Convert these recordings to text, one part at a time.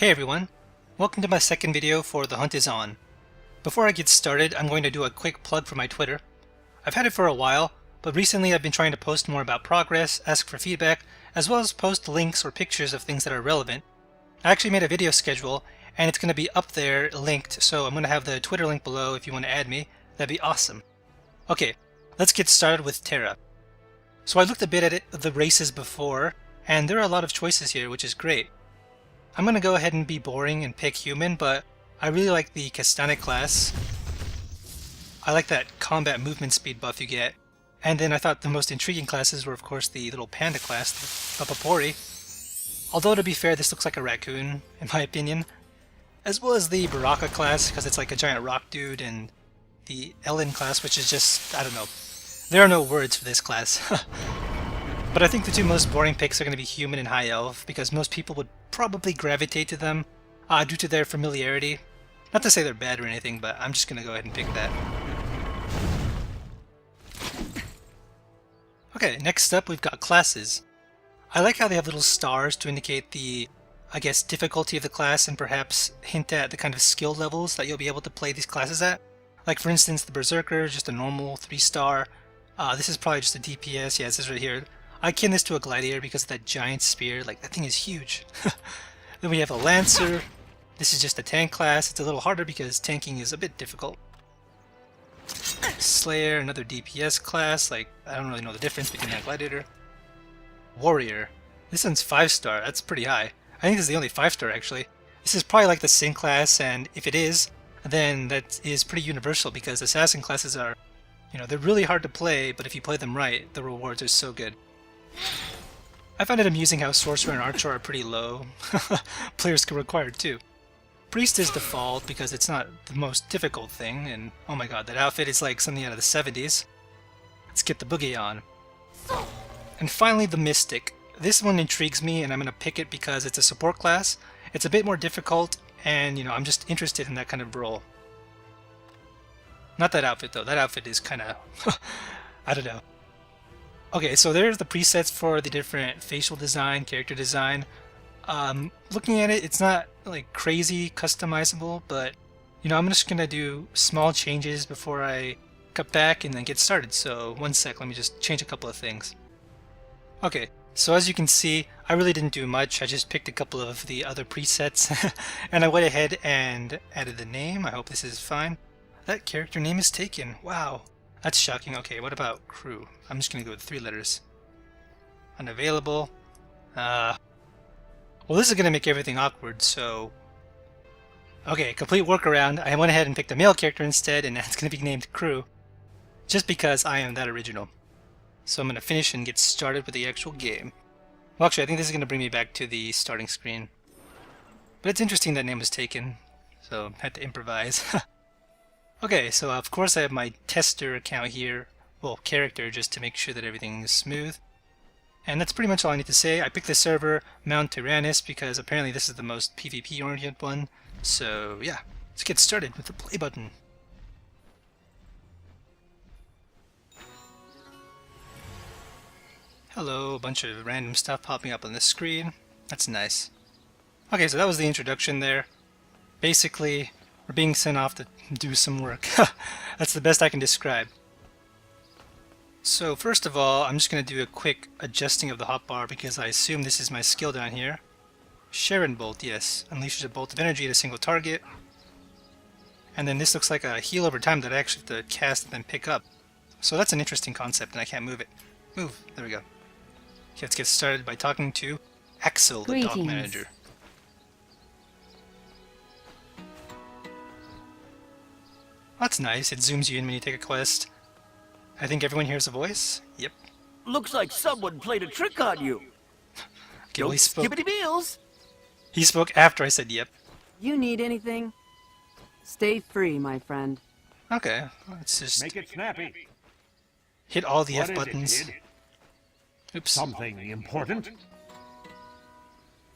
Hey everyone, welcome to my second video for The Hunt is On. Before I get started, I'm going to do a quick plug for my Twitter. I've had it for a while, but recently I've been trying to post more about progress, ask for feedback, as well as post links or pictures of things that are relevant. I actually made a video schedule, and it's going to be up there linked, so I'm going to have the Twitter link below if you want to add me. That'd be awesome. Okay, let's get started with TERA. So I looked a bit at the races before, and there are a lot of choices here, which is great. I'm going to go ahead and be boring and pick human, but I really like the Castanic class. I like that combat movement speed buff you get. And then I thought the most intriguing classes were of course the little panda class, the Papapori. Although to be fair, this looks like a raccoon, in my opinion. As well as the Baraka class, because it's like a giant rock dude, and the Ellen class, which is just, I don't know. There are no words for this class. But I think the two most boring picks are going to be Human and High Elf, because most people would probably gravitate to them due to their familiarity. Not to say they're bad or anything, but I'm just going to go ahead and pick that. Okay, next up we've got classes. I like how they have little stars to indicate the, I guess, difficulty of the class and perhaps hint at the kind of skill levels that you'll be able to play these classes at. Like for instance, the Berserker is just a normal 3-star. This is probably just a DPS, yeah, it says right here. I akin this to a Gladiator because of that giant spear, like that thing is huge. Then we have a Lancer. This is just a tank class. It's a little harder because tanking is a bit difficult. Slayer, another DPS class, like I don't really know the difference between that Gladiator. Warrior. This one's 5-star, that's pretty high. I think this is the only 5-star actually. This is probably like the Sin class, and if it is, then that is pretty universal because Assassin classes are, you know, they're really hard to play, but if you play them right, the rewards are so good. I find it amusing how Sorcerer and Archer are pretty low. Players can require too. Priest is default because it's not the most difficult thing, and oh my god, that outfit is like something out of the 70s. Let's get the boogie on. And finally the Mystic. This one intrigues me and I'm going to pick it because it's a support class. It's a bit more difficult and, you know, I'm just interested in that kind of role. Not that outfit though, that outfit is kind of, I don't know. Okay, so there's the presets for the different facial design, character design. Looking at it, it's not like crazy customizable, but you know, I'm just gonna do small changes before I cut back and then get started. So one sec, let me just change a couple of things. Okay, so as you can see, I really didn't do much. I just picked a couple of the other presets and I went ahead and added the name. I hope this is fine. That character name is taken. Wow. That's shocking. Okay, what about crew? I'm just going to go with 3 letters. Unavailable. Well, this is going to make everything awkward, so... Okay, complete workaround. I went ahead and picked a male character instead, and it's going to be named Crew. Just because I am that original. So I'm going to finish and get started with the actual game. Well, actually, I think this is going to bring me back to the starting screen. But it's interesting that name was taken, so I had to improvise. Okay, so of course I have my tester account here, well, character, just to make sure that everything is smooth. And that's pretty much all I need to say. I picked the server Mount Tyrannus because apparently this is the most PvP-oriented one. So yeah, let's get started with the play button. Hello, a bunch of random stuff popping up on the screen. That's nice. Okay, so that was the introduction there. Basically, we're being sent off to do some work. That's the best I can describe. So first of all, I'm just going to do a quick adjusting of the hotbar because I assume this is my skill down here. Sharon Bolt, yes. Unleashes a bolt of energy at a single target. And then this looks like a heal over time that I actually have to cast and then pick up. So that's an interesting concept and I can't move it. Move. There we go. Okay, let's get started by talking to Axel, the dog manager. That's nice, it zooms you in when you take a quest. I think everyone hears a voice? Yep. Looks like someone played a trick on you. Okay, well, he spoke. Skibbity Beals. He spoke after I said yep. You need anything? Stay free, my friend. Okay, let's just Make it snappy. hit all the What F is it, buttons. kid? Oops. Something important?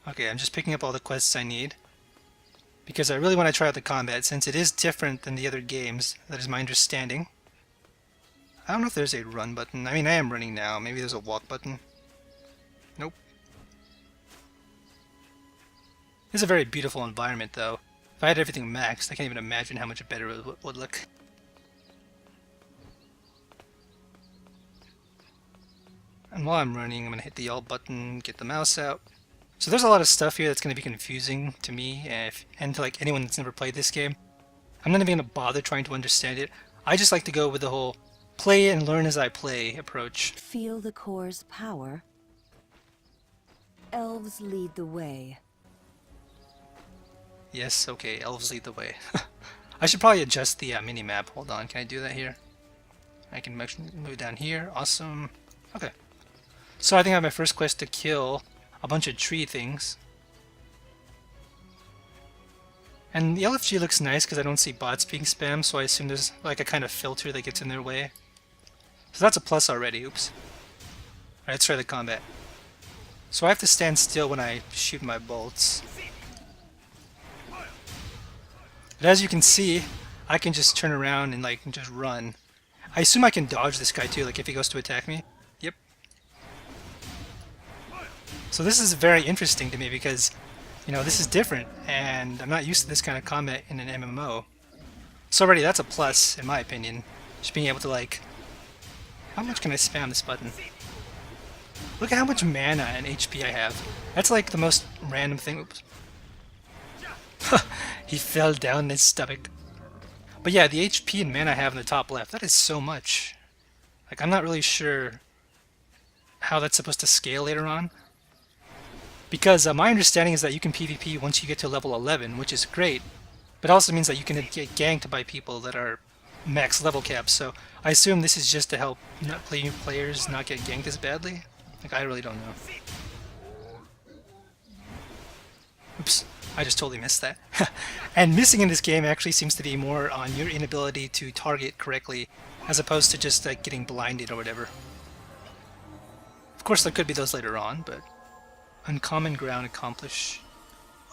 Okay, I'm just picking up all the quests I need. Because I really want to try out the combat, since it is different than the other games. That is my understanding. I don't know if there's a run button. I mean, I am running now. Maybe there's a walk button. Nope. It's a very beautiful environment, though. If I had everything maxed, I can't even imagine how much better it would look. And while I'm running, I'm going to hit the Alt button, get the mouse out. So there's a lot of stuff here that's going to be confusing to me and to like anyone that's never played this game. I'm not even going to bother trying to understand it. I just like to go with the whole play and learn as I play approach. Feel the core's power. Elves lead the way. Yes, okay, elves lead the way. I should probably adjust the mini-map. Hold on, can I do that here? I can move down here. Awesome. Okay. So I think I have my first quest to kill a bunch of tree things. And the LFG looks nice because I don't see bots being spammed, so I assume there's like a kind of filter that gets in their way. So that's a plus already. Oops. Alright, let's try the combat. So I have to stand still when I shoot my bolts. But as you can see, I can just turn around and like just run. I assume I can dodge this guy too, like if he goes to attack me. Yep. So this is very interesting to me because, you know, this is different and I'm not used to this kind of combat in an MMO. So already that's a plus in my opinion. Just being able to like, how much can I spam this button? Look at how much mana and HP I have. That's like the most random thing. Oops. He fell down his stomach. But yeah, the HP and mana I have in the top left, that is so much. Like, I'm not really sure how that's supposed to scale later on. Because my understanding is that you can PvP once you get to level 11, which is great. But it also means that you can get ganked by people that are max level caps. So I assume this is just to help players not get ganked as badly. Like, I really don't know. Oops. I just totally missed that. And missing in this game actually seems to be more on your inability to target correctly, as opposed to just like getting blinded or whatever. Of course there could be those later on, but uncommon ground accomplish.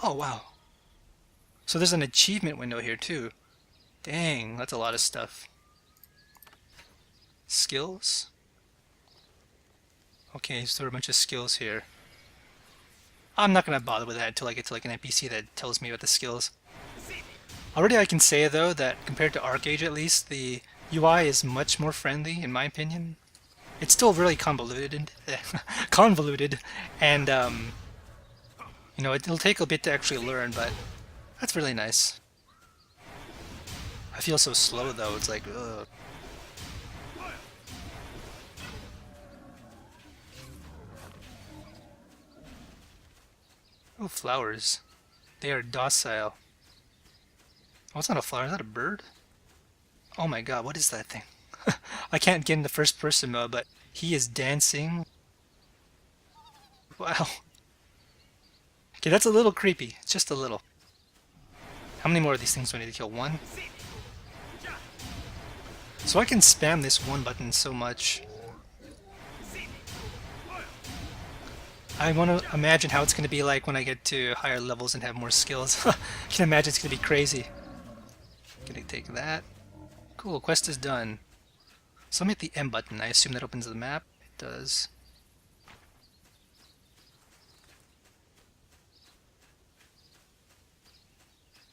Oh wow. So there's an achievement window here too. Dang, that's a lot of stuff. Skills? Okay, so there are a bunch of skills here. I'm not going to bother with that until I get to like an NPC that tells me about the skills. Already I can say though that compared to ArcAge at least, the UI is much more friendly in my opinion. It's still really convoluted, and you know, it'll take a bit to actually learn, but that's really nice. I feel so slow though, it's like, ugh. Oh, flowers. They are docile. Oh, it's not a flower, is that a bird? Oh my god, what is that thing? I can't get in the first person mode, but he is dancing. Wow. Okay, that's a little creepy. It's just a little. How many more of these things do I need to kill? One? So I can spam this one button so much. I want to imagine how it's going to be like when I get to higher levels and have more skills. I can imagine it's going to be crazy. Gonna take that. Cool, quest is done. So let me hit the M button. I assume that opens the map. It does.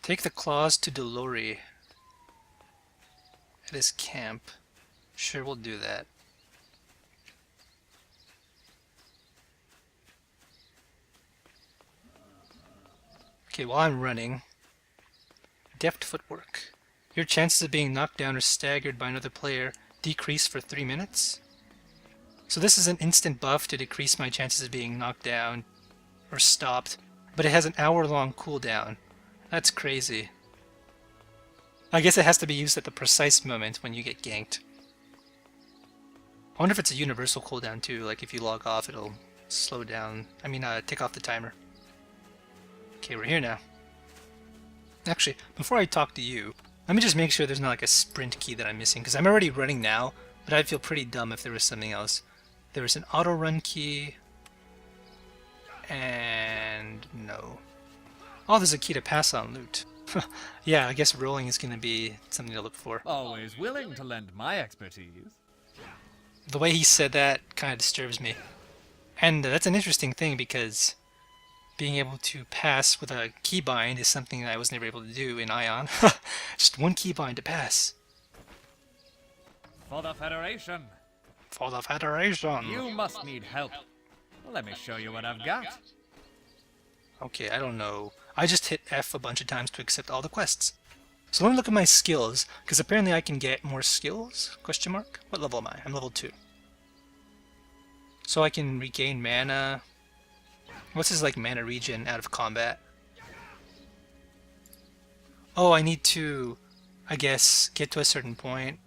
Take the claws to Dolori. At his camp. Sure, we'll do that. Okay, while I'm running, deft footwork. Your chances of being knocked down or staggered by another player decrease for 3 minutes. So this is an instant buff to decrease my chances of being knocked down or stopped, but it has an hour-long cooldown. That's crazy. I guess it has to be used at the precise moment when you get ganked. I wonder if it's a universal cooldown too, like if you log off it'll slow down, take off the timer. Okay, we're here now. Actually, before I talk to you, let me just make sure there's not like a sprint key that I'm missing, because I'm already running now, but I'd feel pretty dumb if there was something else. There was an auto run key, and no. Oh, there's a key to pass on loot. Yeah, I guess rolling is going to be something to look for. Always willing to lend my expertise. The way he said that kind of disturbs me. And that's an interesting thing because being able to pass with a keybind is something that I was never able to do in Ion. Just one keybind to pass. For the Federation. For the Federation. You must need help. Let me show you what I've got. Okay, I don't know. I just hit F a bunch of times to accept all the quests. So let me look at my skills, because apparently I can get more skills? Question mark? What level am I? I'm level 2. So I can regain mana. What's this like mana regen out of combat? Oh, I need to, I guess, get to a certain point.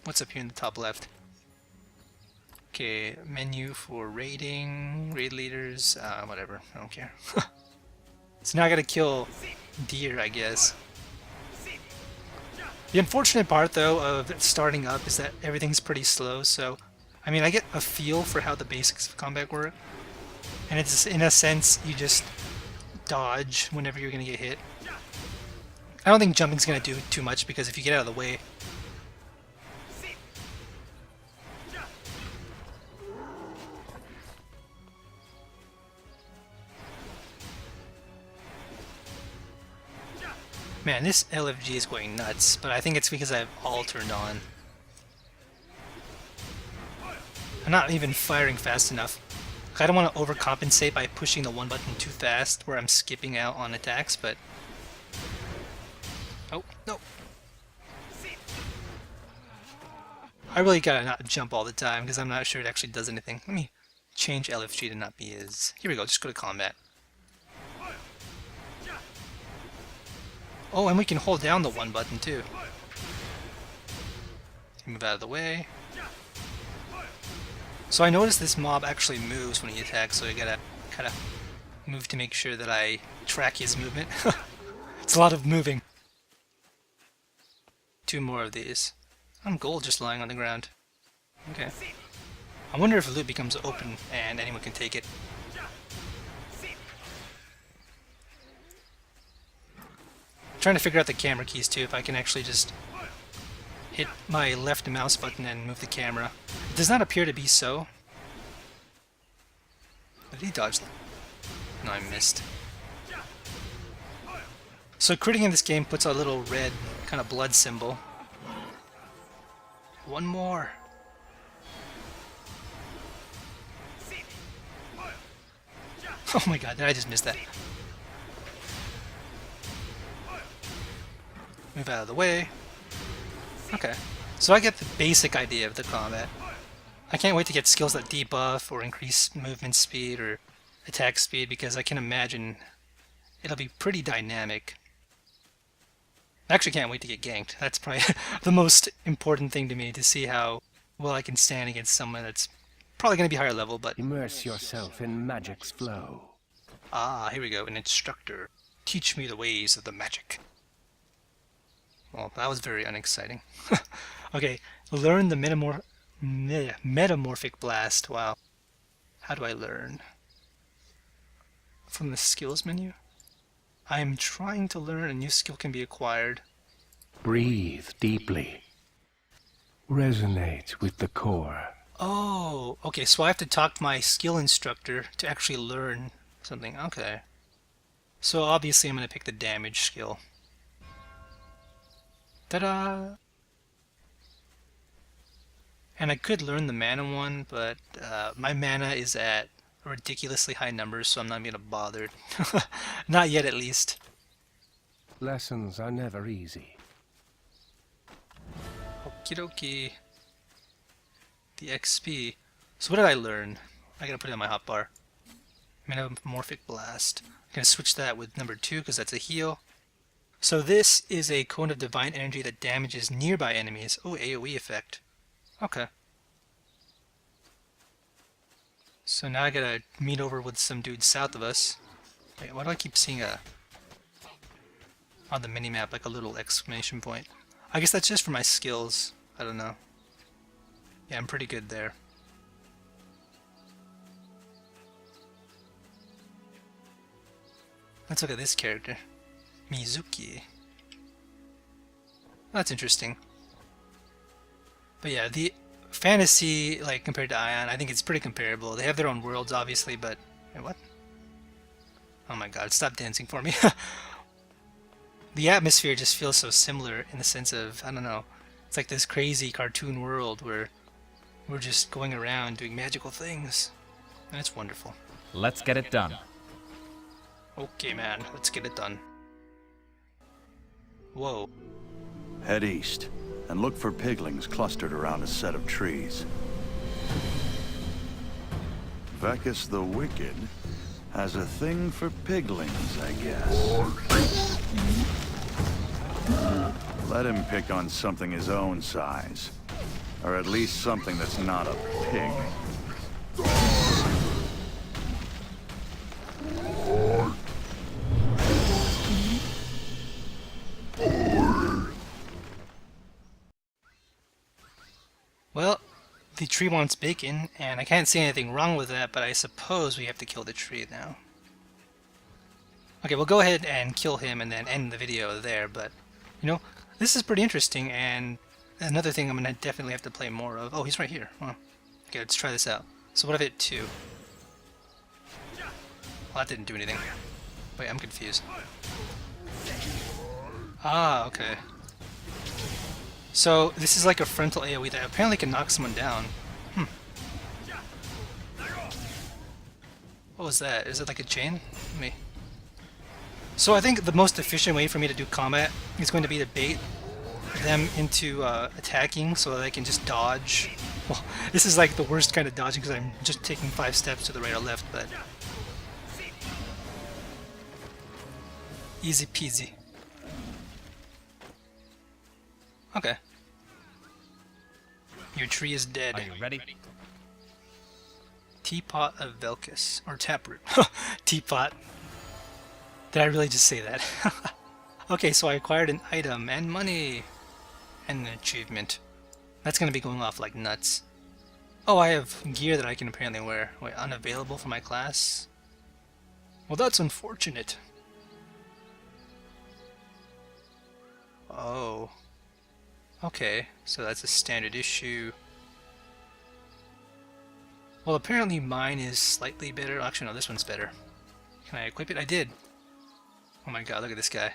What's up here in the top left? Okay, menu for raiding, raid leaders, whatever, I don't care. So now I gotta kill deer, I guess. The unfortunate part, though, of starting up is that everything's pretty slow, so... I mean, I get a feel for how the basics of combat work. And it's, in a sense, you just dodge whenever you're gonna get hit. I don't think jumping's gonna do too much, because if you get out of the way... Man, this LFG is going nuts, but I think it's because I have all turned on. I'm not even firing fast enough. I don't want to overcompensate by pushing the one button too fast where I'm skipping out on attacks, but... Oh, no. I really gotta not jump all the time because I'm not sure it actually does anything. Let me change LFG to not be as... Here we go, just go to combat. Oh, and we can hold down the one button too. Move out of the way. So I noticed this mob actually moves when he attacks, so I gotta kind of move to make sure that I track his movement. It's a lot of moving. 2 more of these. I'm gold just lying on the ground. Okay. I wonder if loot becomes open and anyone can take it. Trying to figure out the camera keys too, if I can actually just hit my left mouse button and move the camera. It does not appear to be so. Did he dodge that? No, I missed. So critting in this game puts a little red kind of blood symbol. One more. Oh my god, did I just miss that? Move out of the way. Okay, so I get the basic idea of the combat. I can't wait to get skills that debuff or increase movement speed or attack speed because I can imagine it'll be pretty dynamic. I actually can't wait to get ganked. That's probably the most important thing to me, to see how well I can stand against someone that's probably going to be higher level, but... Immerse yourself in magic's flow. Ah, here we go, an instructor. Teach me the ways of the magic. Well, that was very unexciting. Okay, learn the metamorphic blast. Wow. How do I learn? From the skills menu? I am trying to learn. A new skill can be acquired. Breathe deeply. Resonate with the core. Oh, okay, so I have to talk to my skill instructor to actually learn something. Okay. So obviously I'm going to pick the damage skill. Ta-da! And I could learn the mana one, but my mana is at a ridiculously high number, so I'm not going to bother. Not yet, at least. Lessons are never easy. Okie dokie. The XP. So what did I learn? I gotta put it on my hotbar. Metamorphic Blast. I'm gonna switch that with number 2 because that's a heal. So this is a cone of divine energy that damages nearby enemies. Oh, AoE effect. Okay. So now I gotta meet over with some dude south of us. Wait, why do I keep seeing on the minimap like a little exclamation point? I guess that's just for my skills. I don't know. Yeah, I'm pretty good there. Let's look at this character. Mizuki. That's interesting. But yeah, the fantasy, like, compared to Ion, I think it's pretty comparable. They have their own worlds, obviously, but... Wait, what? Oh my god, stop dancing for me. The atmosphere just feels so similar in the sense of, I don't know, it's like this crazy cartoon world where we're just going around doing magical things. And it's wonderful. Let's get it done. Okay, man, let's get it done. Whoa. Head east, and look for piglings clustered around a set of trees. Vecus the Wicked has a thing for piglings, I guess. Let him pick on something his own size. Or at least something that's not a pig. Well, the tree wants bacon, and I can't see anything wrong with that, but I suppose we have to kill the tree now. Okay, we'll go ahead and kill him and then end the video there, but, you know, this is pretty interesting, and another thing I'm going to definitely have to play more of. Oh, he's right here. Oh. Okay, let's try this out. So what if I hit 2? Well, that didn't do anything. Wait, I'm confused. Ah, okay. So this is like a frontal AoE that apparently can knock someone down. What was that? Is it like a chain? Me. So I think the most efficient way for me to do combat is going to be to bait them into attacking so that I can just dodge. Well, this is like the worst kind of dodging because I'm just taking 5 steps to the right or left, but easy peasy. Okay. Your tree is dead. Are you ready? Teapot of Velkus. Or taproot. Teapot. Did I really just say that? Okay, so I acquired an item and money. And an achievement. That's gonna be going off like nuts. Oh, I have gear that I can apparently wear. Wait, unavailable for my class? Well, that's unfortunate. Oh. Okay, so that's a standard issue. Well, apparently mine is slightly better. Actually, no, this one's better. Can I equip it? I did. Oh my god, look at this guy.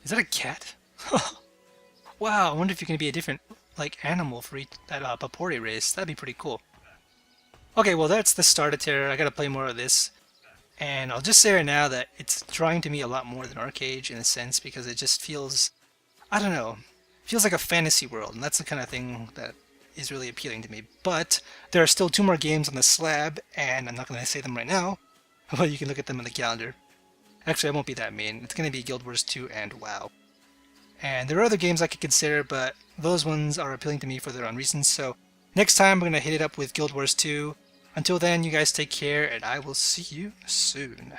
Is that a cat? Wow, I wonder if you can be a different, like, animal for each, that Papori race. That'd be pretty cool. Okay, well, that's the start of TERA. I gotta play more of this. And I'll just say right now that it's drawing to me a lot more than Arcade in a sense, because it just feels, I don't know, feels like a fantasy world, and that's the kind of thing that is really appealing to me. But there are still 2 more games on the slab, and I'm not going to say them right now, but you can look at them on the calendar. Actually, I won't be that mean. It's going to be Guild Wars 2 and WoW. And there are other games I could consider, but those ones are appealing to me for their own reasons, so next time we're going to hit it up with Guild Wars 2. Until then, you guys take care, and I will see you soon.